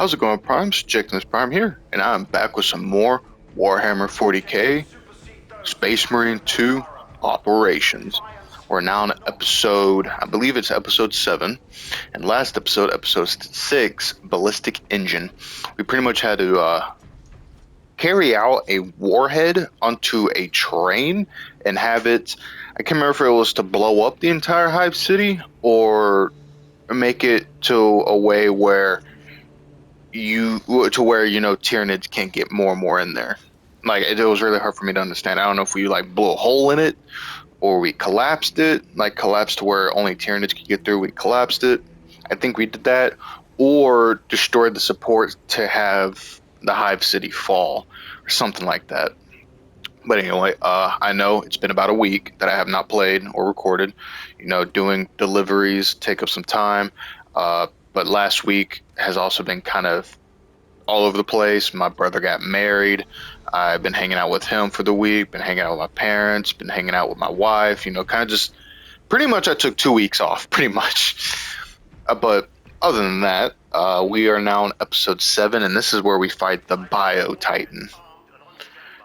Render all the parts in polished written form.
How's it going, Prime? This Prime here, and I'm back with some more Warhammer 40k SpaceMarine 2 operations. We're now on episode, I believe it's episode 7, and last episode, episode 6, Ballistic Engine. We pretty much had to carry out a warhead onto a train and have it, I can't remember if it was to blow up the entire Hive City or make it to a way where Tyranids can't get more and more in there. Like, it was really hard for me to understand. I don't know if we like blew a hole in it or we collapsed it, like collapsed to where only Tyranids could get through. We collapsed it. I think we did that, or destroyed the support to have the Hive City fall or something like that. But anyway, I know it's been about a week that I have not played or recorded. Doing deliveries take up some time. But last week has also been kind of all over the place. My brother got married. I've been hanging out with him for the week, been hanging out with my parents, been hanging out with my wife, kind of just pretty much I took 2 weeks off, pretty much. But other than that, we are now on episode 7, and this is where we fight the Bio Titan.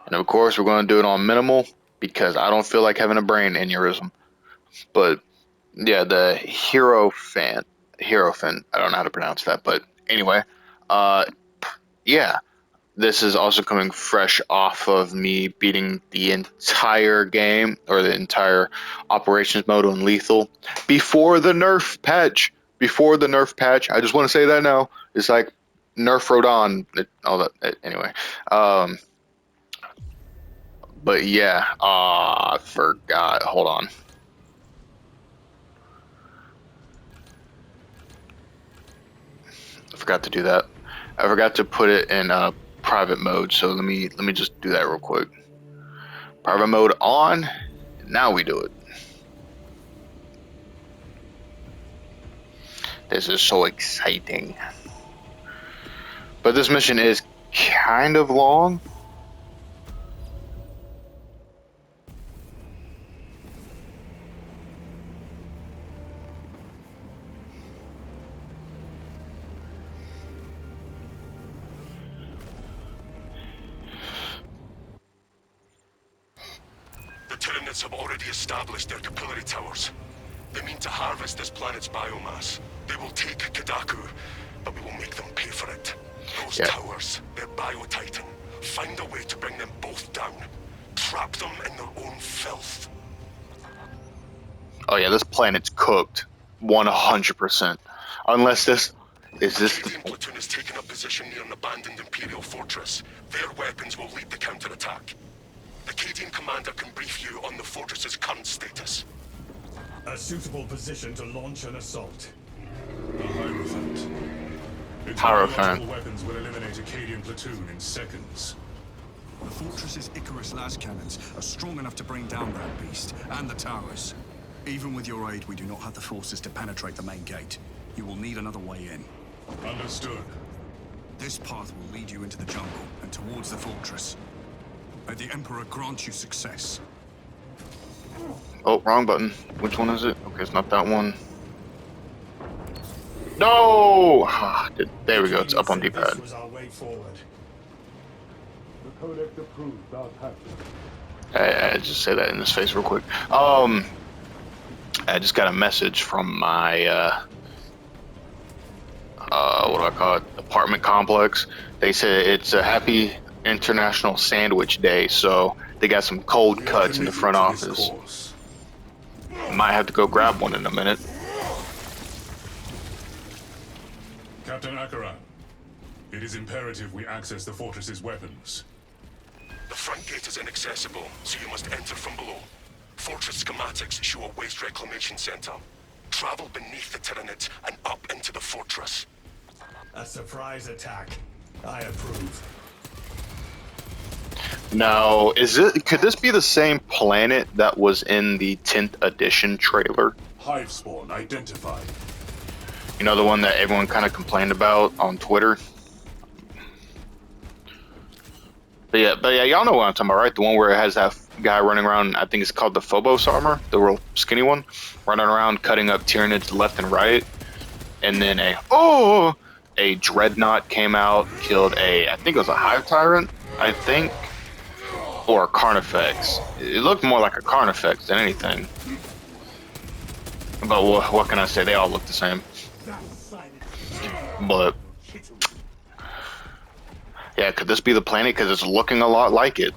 And of course, we're going to do it on minimal because I don't feel like having a brain aneurysm. But yeah, the Hierophant, I don't know how to pronounce that, but anyway, yeah, this is also coming fresh off of me beating the entire game, or the entire operations mode on lethal before the nerf patch. I just want to say that now. It's like nerf Rodon, all that. Anyway, but yeah, I forgot. Hold on. I forgot to do that. I forgot to put it in private mode, so let me just do that real quick. Private mode on. Now we do it. This is so exciting. But this mission is kind of long. Tyranids have already established their capillary towers. They mean to harvest this planet's biomass. They will take Kadaku, but we will make them pay for it. Those towers, they're Bio-Titan. Find a way to bring them both down. Trap them in their own filth. Oh yeah, this planet's cooked. 100%. Unless this... The Cadian platoon has taken up position near an abandoned Imperial fortress. Their weapons will lead the counterattack. The Cadian commander can brief you on the fortress's current status. A suitable position to launch an assault. The Hierophant. Its Hierophant weapons will eliminate a Cadian platoon in seconds. The fortress's Icarus las cannons are strong enough to bring down that beast, and the towers. Even with your aid, we do not have the forces to penetrate the main gate. You will need another way in. Understood. This path will lead you into the jungle and towards the fortress. May the Emperor grant you success. Oh, wrong button. Which one is it? Okay, it's not that one. No! There we go. It's up on D-pad. This was our way forward. The Codex approved our tactics. I just say that in his face real quick. I just got a message from my what do I call it? Apartment complex. They said it's a happy International Sandwich Day, so they got some cold cuts in the front office. Might have to go grab one in a minute. Captain Akaran, it is imperative we access the fortress's weapons. The front gate is inaccessible, so you must enter from below. Fortress schematics show a waste reclamation center. Travel beneath the Tyranids and up into the fortress. A surprise attack. I approve. Now, could this be the same planet that was in the 10th edition trailer? Hive spawn identified. You know, the one that everyone kind of complained about on Twitter? But yeah, y'all know what I'm talking about, right? The one where it has that guy running around, I think it's called the Phobos armor, the real skinny one, running around cutting up Tyranids left and right, and then a dreadnought came out, killed a, I think it was a hive tyrant, I think, or a carnifex. It looked more like a carnifex than anything. But what can I say? They all look the same. But yeah, could this be the planet? Because it's looking a lot like it.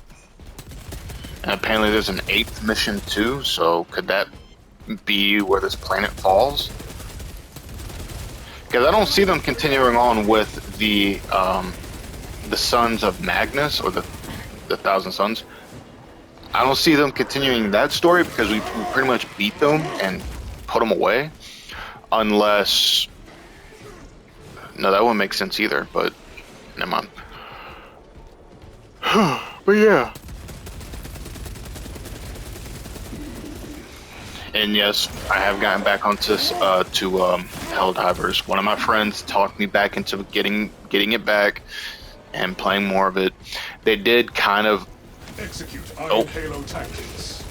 And apparently there's an 8th mission too, so could that be where this planet falls? Because I don't see them continuing on with the Sons of Magnus, or the Thousand Suns. I don't see them continuing that story because we pretty much beat them and put them away. Unless... No, that wouldn't make sense either, but never mind. But yeah. And yes, I have gotten back onto Helldivers. One of my friends talked me back into getting it back and playing more of it. They did kind of Execute Iron Halo tactics.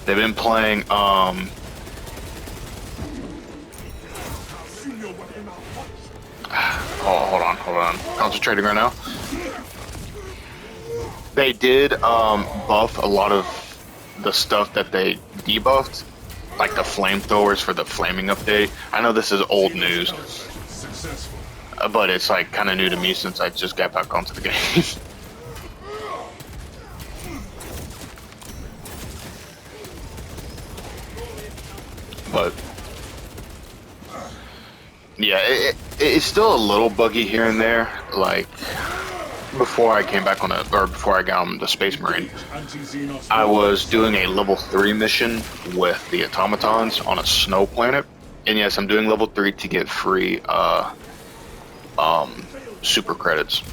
they've been playing oh, hold on. Concentrating right now. They did buff a lot of the stuff that they debuffed, like the flamethrowers for the flaming update. I know this is old news, but it's like kind of new to me since I just got back onto the game. But yeah, it's still a little buggy here and there. Like before I came back on before I got on the SpaceMarine, I was doing a level 3 mission with the automatons on a snow planet. And yes, I'm doing level 3 to get free super credits.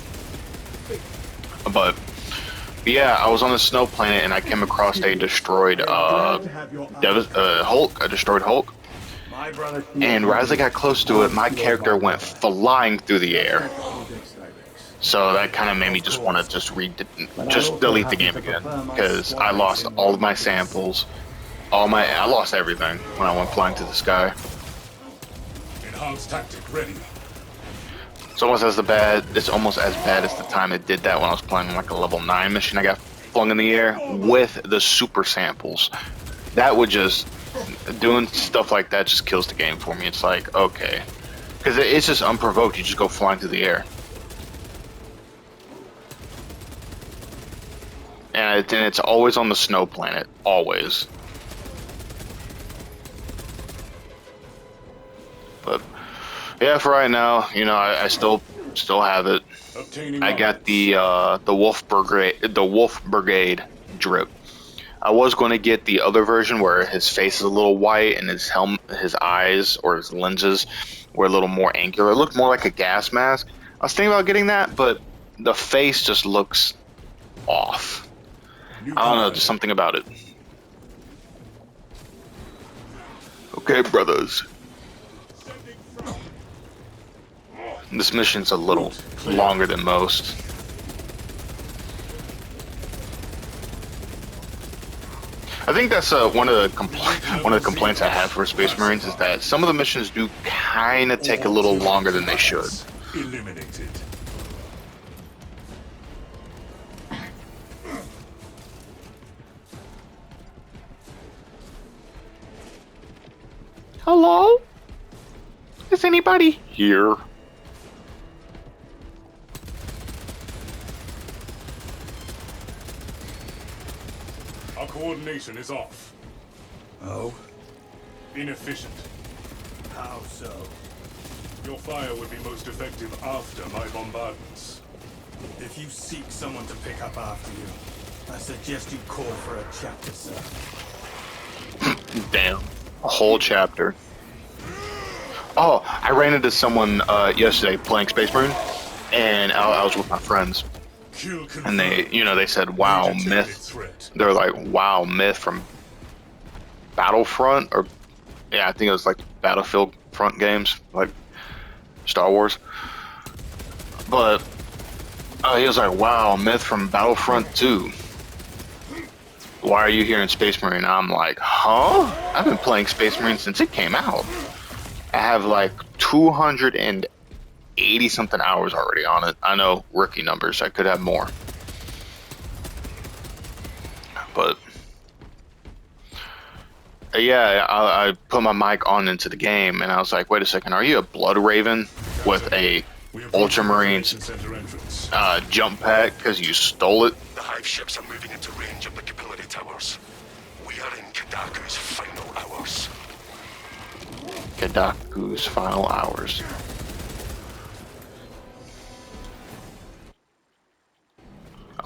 But yeah, I was on the snow planet and I came across a destroyed Hulk, a destroyed Hulk. And right as I got close to it, my character went flying through the air. So that kind of made me just want to just delete the game again, because I lost all of my samples, I lost everything when I went flying to the sky. Enhanced tactic ready. It's almost as bad as the time it did that when I was playing like a level 9 mission. I got flung in the air with the super samples. That would just, doing stuff like that just kills the game for me. It's like, okay, because it's just unprovoked. You just go flying through the air. And it's always on the snow planet, always. But yeah, for right now, you know, I still have it. I got the Wolf Brigade drip. I was going to get the other version where his face is a little white and his eyes or his lenses were a little more angular. It looked more like a gas mask. I was thinking about getting that, but the face just looks off. I don't know, just something about it. Okay, brothers. This mission's a little longer than most. I think that's one of the complaints I have for Space Marines is that some of the missions do kind of take a little longer than they should. Eliminated. Hello? Is anybody here? Our coordination is off. Oh? Inefficient. How so? Your fire would be most effective after my bombardments. If you seek someone to pick up after you, I suggest you call for a chapter, sir. Damn. A whole chapter. Oh, I ran into someone yesterday playing Space Marine, and I was with my friends, and they said, "Wow, Myth." They're like, "Wow, Myth from Battlefront," or yeah, I think it was like Battlefield front games, like Star Wars. But he was like, "Wow, Myth from Battlefront 2. Why are you here in Space Marine?" I'm like, huh? I've been playing Space Marine since it came out. I have like 280 80 something hours already on it. I know, rookie numbers. I could have more, but yeah, I put my mic on into the game, and I was like, wait a second, are you a Blood Raven with a We approach the Ultramarines operation center entrance. jump pack because you stole it? The hive ships are moving into range of the capillary towers. We are in Kadaku's final hours. Kadaku's final hours.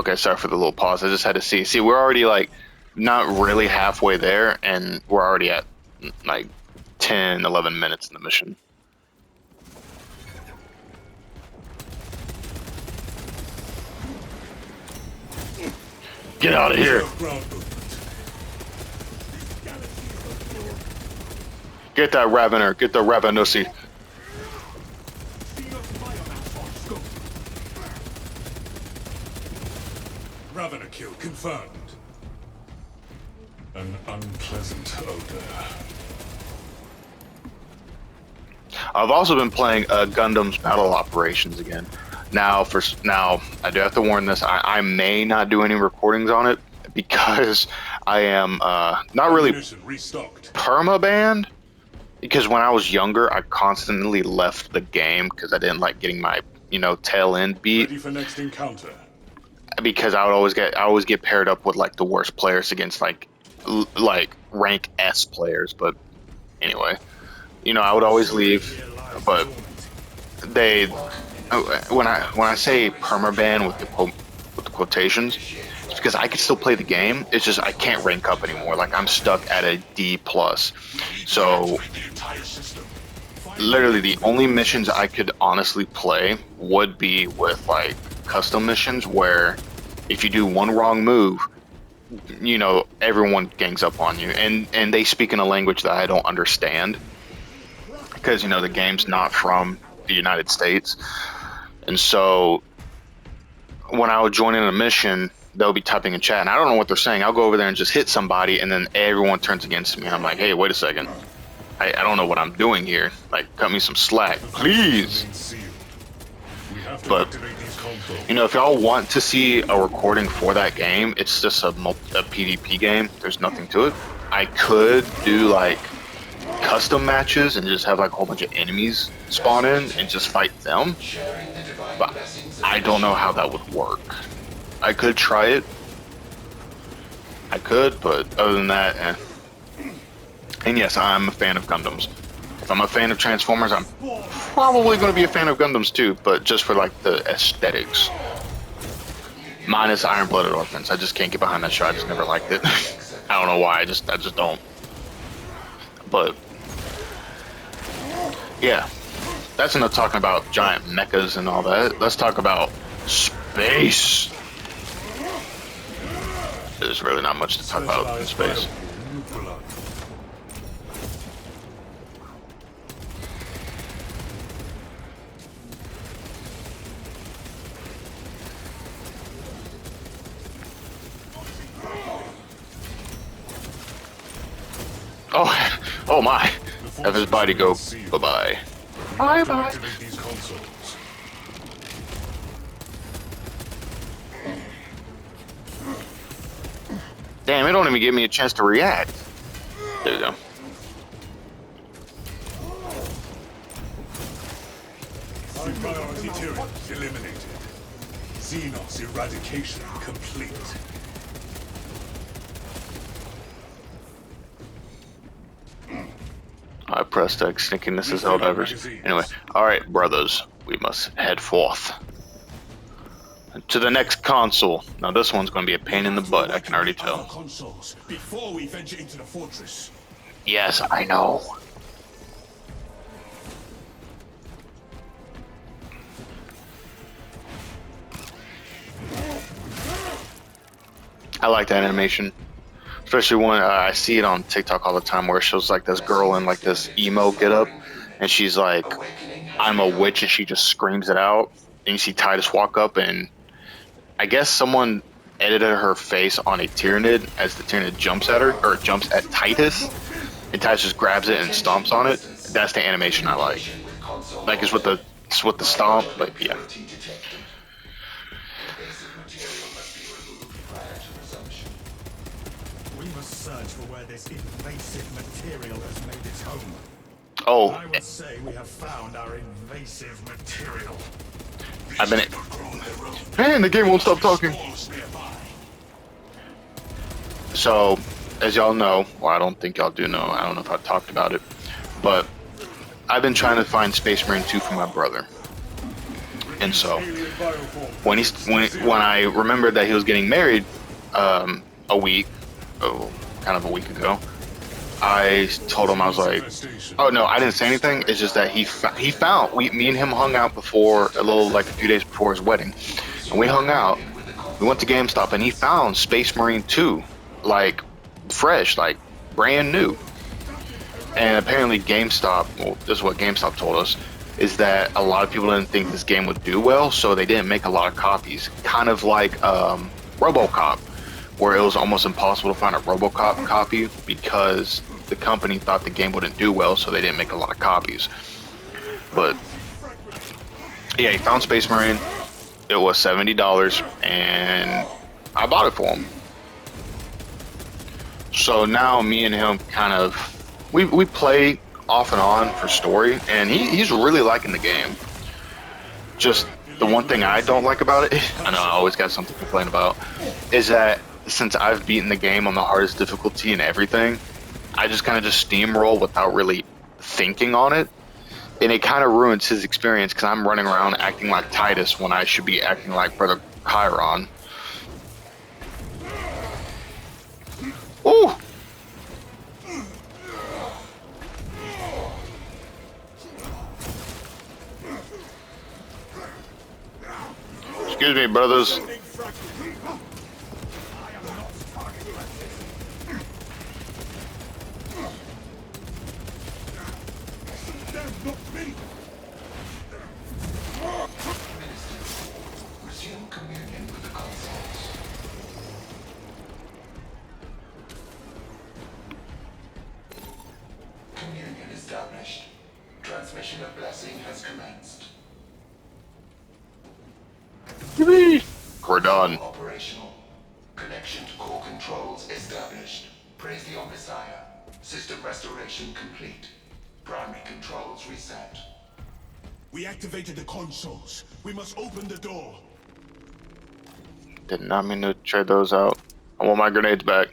Okay, sorry for the little pause. I just had to see. See, we're already like not really halfway there, and we're already at like 10, 11 minutes in the mission. Get out of here! Ground movement. Get that Ravener! Get the Ravenusi! Ravener kill confirmed. An unpleasant odor. I've also been playing Gundam's Battle Operations again. Now, I do have to warn this. I may not do any recordings on it because I am not really Ammunition restocked. perma-banned. Because when I was younger, I constantly left the game because I didn't like getting my, tail end beat. Ready for next encounter. Because I always get paired up with like the worst players against like rank S players. But anyway, I would always leave. But they, when I say permaban with the quotations, it's because I can still play the game. It's just I can't rank up anymore. Like I'm stuck at a D+. So literally the only missions I could honestly play would be with like custom missions where if you do one wrong move, everyone gangs up on you, and they speak in a language that I don't understand because the game's not from the United States. And so when I would join in a mission, they'll be typing in chat and I don't know what they're saying. I'll go over there and just hit somebody and then everyone turns against me and I'm like, hey, wait a second, I don't know what I'm doing here, like cut me some slack please. But if y'all want to see a recording for that game, it's just a PvP game. There's nothing to it. I could do like custom matches and just have like a whole bunch of enemies spawn in and just fight them, but I don't know how that would work. I could try it. I could, but other than that, And yes, I'm a fan of Gundams. If I'm a fan of Transformers, I'm probably going to be a fan of Gundams too, but just for like the aesthetics. Minus Iron-Blooded Orphans. I just can't get behind that show. I just never liked it. I don't know why. I just don't. But yeah, that's enough talking about giant mechas and all that. Let's talk about space. There's really not much to talk about in space. Oh my. Have his body go bye-bye. Bye-bye. Damn, it don't even give me a chance to react. There you go. High priority Tyrants eliminated. Xenos eradication complete. I pressed X thinking this is Helldivers. Anyway, alright brothers, we must head forth to the next console. Now this one's going to be a pain in the butt, I can already tell. Consoles before we venture into the fortress. Yes, I know. I like that animation. Especially when I see it on TikTok all the time where it shows like this girl in like this emo getup and she's like, I'm a witch, and she just screams it out. And you see Titus walk up and I guess someone edited her face on a Tyranid as the Tyranid jumps at her, or jumps at Titus. And Titus just grabs it and stomps on it. That's the animation I like. Like it's with the It's with the stomp, but yeah. Vulnerability detected. Invasive material must be removed prior to resumption. We must search for where this invasive material has made its home. Oh, I would say we have found our invasive material. I've been. Overgrown their own. Man, the game won't stop talking. Swarms nearby. So, as y'all know, well, I don't think y'all do know. I don't know if I talked about it, but I've been trying to find Space Marine 2 for my brother. And so, when I remembered that he was getting married, a week, kind of a week ago, I told him, I was like, oh no, I didn't say anything. It's just that he found me and him hung out before a few days before his wedding, and we hung out. We went to GameStop and he found Space Marine 2, like fresh, like brand new. And apparently GameStop, well, this is what GameStop told us, is that a lot of people didn't think this game would do well, so they didn't make a lot of copies. Kind of like RoboCop, where it was almost impossible to find a RoboCop copy because the company thought the game wouldn't do well, so they didn't make a lot of copies. But yeah, he found Space Marine. It was $70, and I bought it for him. So now me and him kind of we play off and on for story, and he's really liking the game. Just the one thing I don't like about it, I know I always got something to complain about, is that since I've beaten the game on the hardest difficulty and everything, I just kind of steamroll without really thinking on it, and it kind of ruins his experience because I'm running around acting like Titus when I should be acting like Brother Chiron. Ooh! Excuse me, brothers. Resume communion with the consoles. Communion established. Transmission of blessing has commenced. We're done. Operational. Connection to core controls established. Praise the Messiah. System restoration complete. Primary controls reset. We activated the consoles. We must open the door. Did not mean to trade those out. I want my grenades back.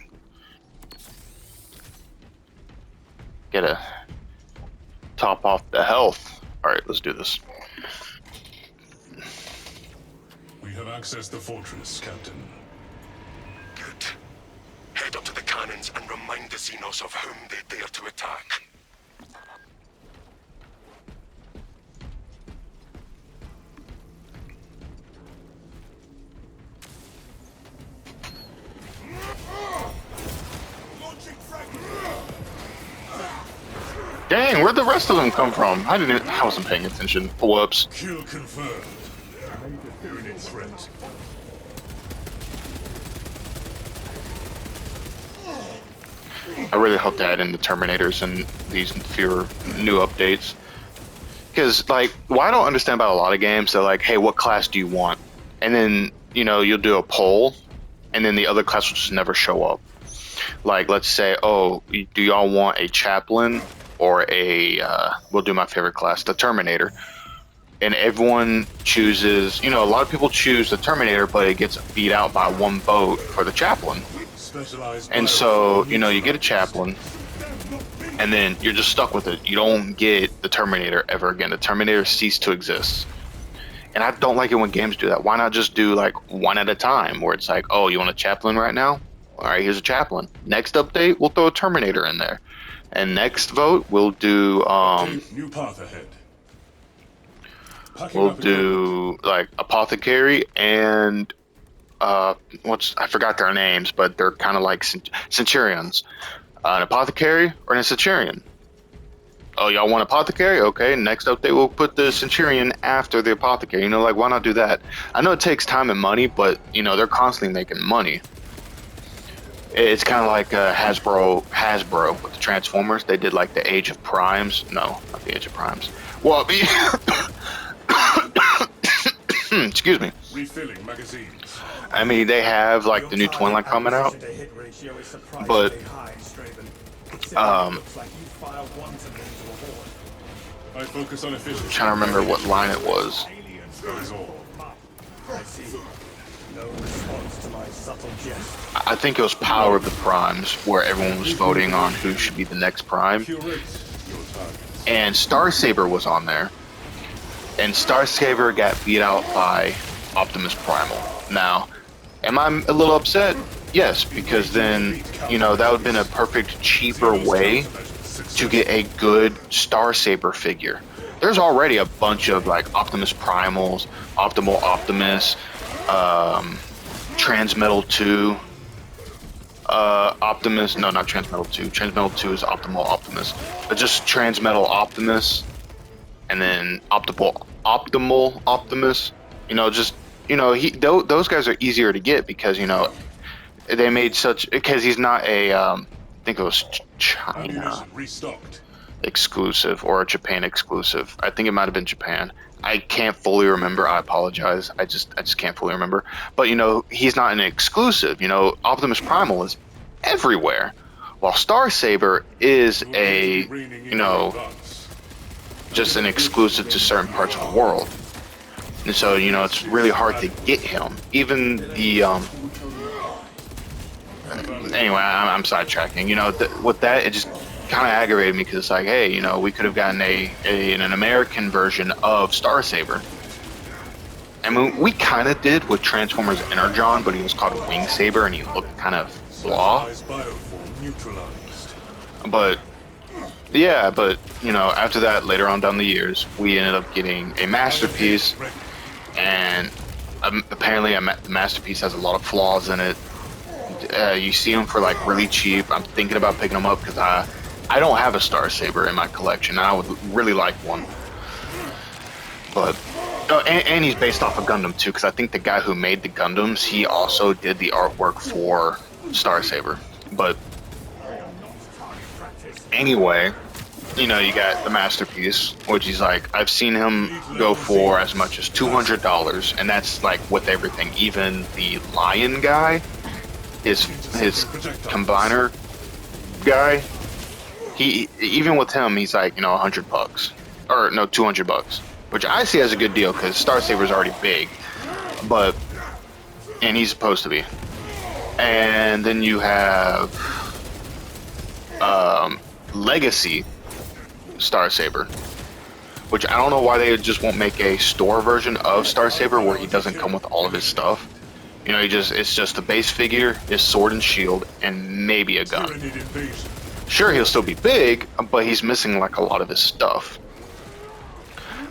Get a top off the health. Alright, let's do this. We have accessed the fortress, Captain. Good. Head up to the cannons and remind the Xenos of whom they dare to attack. Dang, where'd the rest of them come from? I wasn't paying attention. Whoops. Kill confirmed. Major Tyranid threat. I really hope they add in the Terminators and these fewer new updates. Because, like, what I don't understand about a lot of games, they're like, hey, what class do you want? And then, you'll do a poll, and then the other class will just never show up. Like, let's say, oh, do y'all want a chaplain or we'll do my favorite class, the Terminator. And everyone chooses, a lot of people choose the Terminator, but it gets beat out by one vote for the chaplain. And so, you get a chaplain, and then you're just stuck with it. You don't get the Terminator ever again. The Terminator ceased to exist. And I don't like it when games do that. Why not just do, like, one at a time, where it's like, oh, you want a chaplain right now? All right, here's a chaplain. Next update, we'll throw a Terminator in there. And next vote, we'll do, New path ahead. we'll do, like, Apothecary and, I forgot their names, but they're kind of like Centurions. An Apothecary or a Centurion? Oh, y'all want Apothecary? Okay, next update, we'll put the Centurion after the Apothecary. Like, why not do that? I know it takes time and money, but, they're constantly making money. It's kind of like Hasbro with the Transformers. They did like the Age of Primes. No, not the Age of Primes. Well, Excuse me. Refilling magazines. I mean, they have like the new twin line coming out, Acquisition-to-hit ratio is but surprisingly high, Straven. Considering um, it looks like you filed one to me to avoid. I focus on efficiency. I'm trying to remember what line it was. Aliens, that is all. I see. No response to my subtle jest. I think it was Power of the Primes, where everyone was voting on who should be the next Prime, Curate your targets. and Starsaber was on there, and Starsaber got beat out by Optimus Primal. Now, am I a little upset? Yes, because then, you know, that would have been a perfect cheaper way to get a good Starsaber figure. There's already a bunch of like Optimus Primals, Optimal Optimus, Transmetal 2, Optimus, no, not Transmetal 2. Transmetal 2 is Optimal Optimus, but just Transmetal Optimus, and then Optimal Optimus. You know, just, you know, those guys are easier to get because, you know, they made such, because he's not a I think it was China Ammunition restocked. exclusive or a Japan exclusive. I think it might have been Japan. I can't fully remember. I apologize. I just can't fully remember. But you know, he's not an exclusive. You know, Optimus Primal is everywhere, while Starsaber is a, you know, just an exclusive to certain parts of the world. And so, you know, it's really hard to get him. Even the anyway, I'm sidetracking. You know, with that, it just kind of aggravated me because it's like, hey, you know, we could have gotten an American version of Starsaber. I mean, we kind of did with Transformers Energon, but he was called Wing Saber and he looked kind of blah. Bioform neutralized. But yeah, but you know, after that, later on down the years, we ended up getting a masterpiece, and apparently, the masterpiece has a lot of flaws in it. You see them for like really cheap. I'm thinking about picking them up because I don't have a Starsaber in my collection. I would really like one, but and he's based off of Gundam too, because I think the guy who made the Gundams, he also did the artwork for Starsaber. But anyway, you know, you got the masterpiece, which he's like, I've seen him go for as much as $200, and that's like with everything, even the Lion guy, his combiner guy. He, even with him, he's like, you know, $100, or no, $200, which I see as a good deal because Starsaber's already big, and he's supposed to be. And then you have Legacy Starsaber, which I don't know why they just won't make a store version of Starsaber where he doesn't come with all of his stuff. You know, it's just the base figure, his sword and shield, and maybe a gun. Sure, he'll still be big, but he's missing like a lot of his stuff.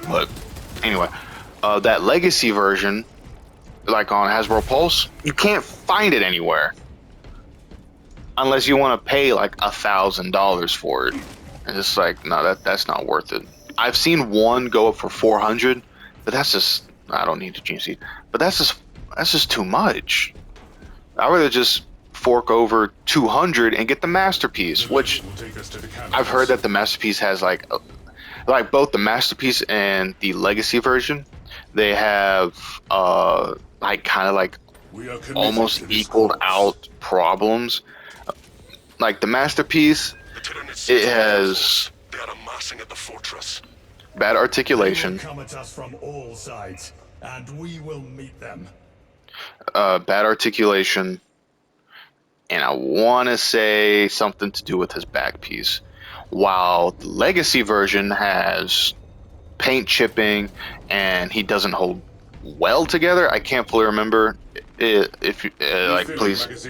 But anyway, that Legacy version, like on Hasbro Pulse, you can't find it anywhere unless you want to pay like $1,000 for it. And it's like, no, that's not worth it. I've seen one go up for 400, but that's just, I don't need to GC, but that's just too much. I'd rather just fork over 200 and get the masterpiece, which I've heard that the masterpiece has like both the masterpiece and the Legacy version, they have like kind of like almost equaled out problems. Like the masterpiece, it has They are amassing at the fortress. bad articulation, They will come at us from all sides, and we will meet them. bad articulation, and I want to say something to do with his back piece. While the Legacy version has paint chipping and he doesn't hold well together. I can't fully remember. If you like, please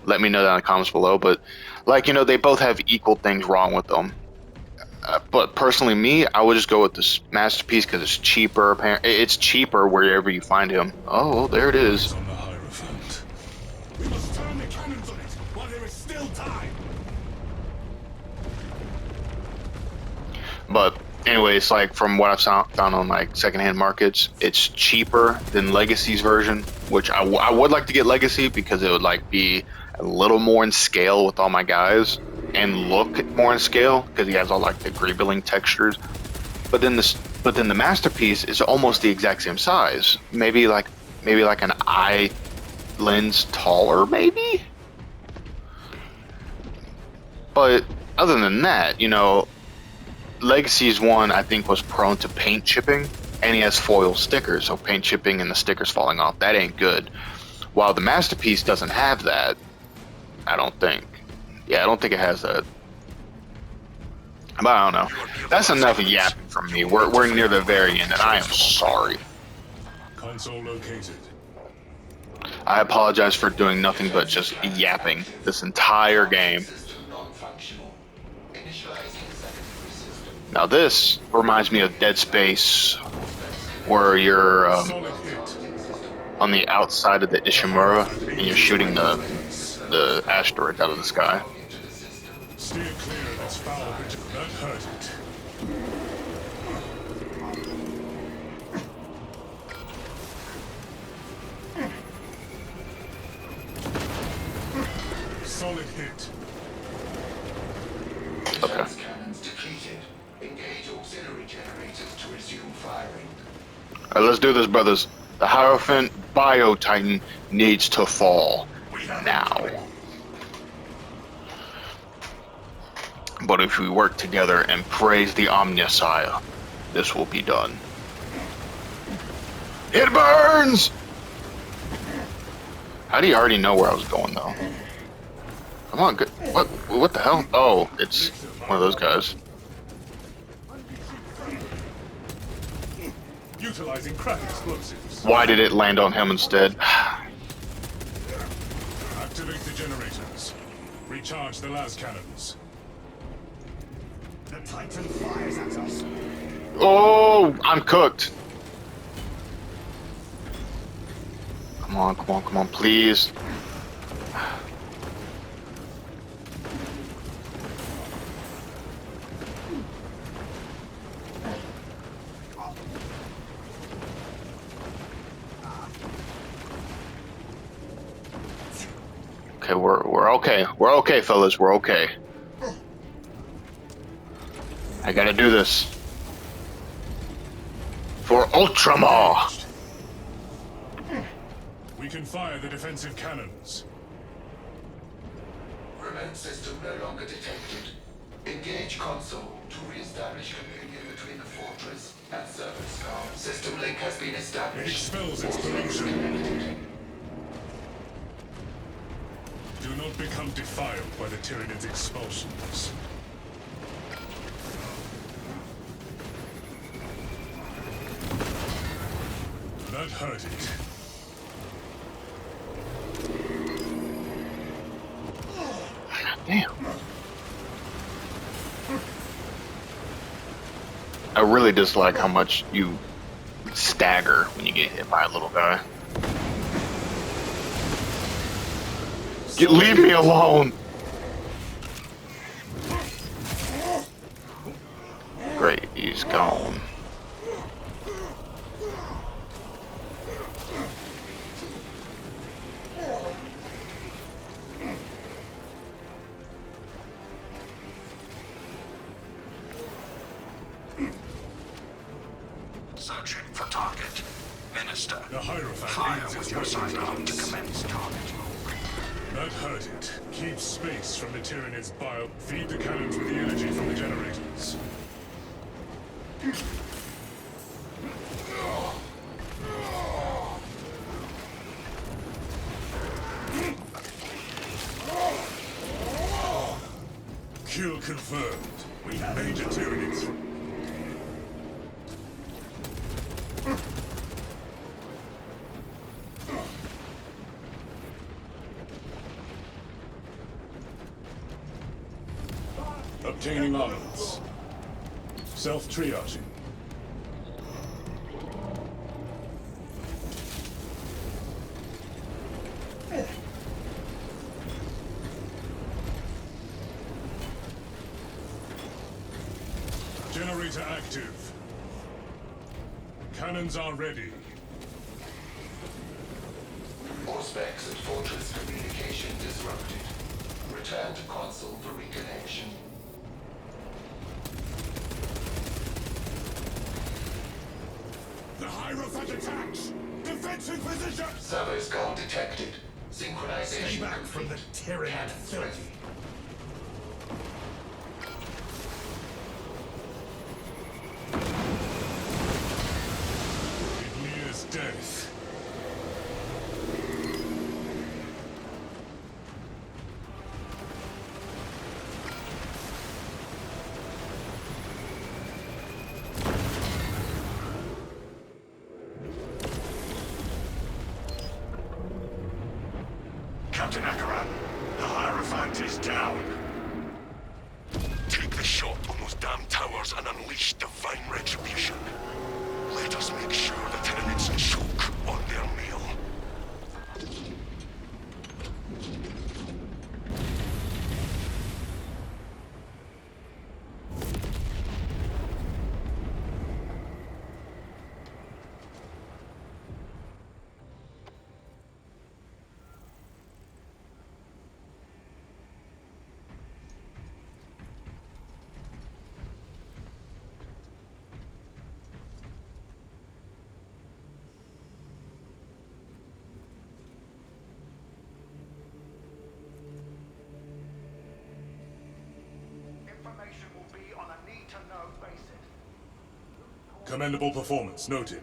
let me know down in the comments below. But like, you know, they both have equal things wrong with them. But personally, me, I would just go with this masterpiece because it's cheaper. It's cheaper wherever you find him. Oh, there it is. On the Hierophant. We must turn the cannons on it while there is still time. But anyway, it's like from what I've found on like secondhand markets, it's cheaper than Legacy's version, which I would like to get Legacy because it would like be a little more in scale with all my guys and look more in scale because he has all like the greebling textures. But then But then the masterpiece is almost the exact same size. Maybe like an eye lens taller, maybe. But other than that, you know, Legacy's one I think was prone to paint chipping, and he has foil stickers, so paint chipping and the stickers falling off, that ain't good. While the masterpiece doesn't have that, I don't think. Yeah, I don't think it has that. But I don't know. That's enough yapping from me. We're near the very end, and I am sorry. Console located. I apologize for doing nothing but just yapping this entire game. Now this reminds me of Dead Space, where you're Solid hit. on the outside of the Ishimura and you're shooting the asteroids out of the sky. Steer clear of its foul pitch. That hurt it. Solid hit. Okay. Cannons depleted. Engage auxiliary generators to resume firing. Alright, let's do this, brothers. The Hierophant Bio-Titan needs to fall now. But if we work together and praise the Omnissiah, this will be done. It burns! How do you already know where I was going, though? Come on, good. What the hell? Oh, it's one of those guys. Utilizing crack explosives. Why did it land on him instead? Activate the generators. Recharge the las cannons. The Titan fires at us. Oh, I'm cooked. Come on, come on, come on, please. Okay, we're okay. We're okay, fellas. We're okay. I gotta do this for Ultramar. We can fire the defensive cannons. Remote system no longer detected. Engage console to re-establish communion between the fortress and surface power. System link has been It established. expels its pollution. Do not become defiled by the Tyranid's expulsions. That hurt it. Damn. I really dislike how much you stagger when you get hit by a little guy. Leave me alone! Great, he's gone. Searching for target. Minister. The Hierophant Fire leads with its your weapons sidearm to release. commence target move. That hurt it. Keep space from the Tyranid's bio. Feed the cannons with the energy from the generators. Kill confirmed. We have major Tyranids. Obtaining armaments. Self-triaging. Generator active. Cannons are ready. All specs and fortress communication disrupted. Return to console for reconnection. Hierophant attacks! Defensive position! Servo skull detected. Synchronization Stay back complete. from the Tyranid Cannons ready. filth. It nears death. Captain Akaran, the Hierophant is down. Take the shot on those damn towers and unleash divine retribution. Let us make sure the Tyranids choke on their meal. Commendable performance, noted.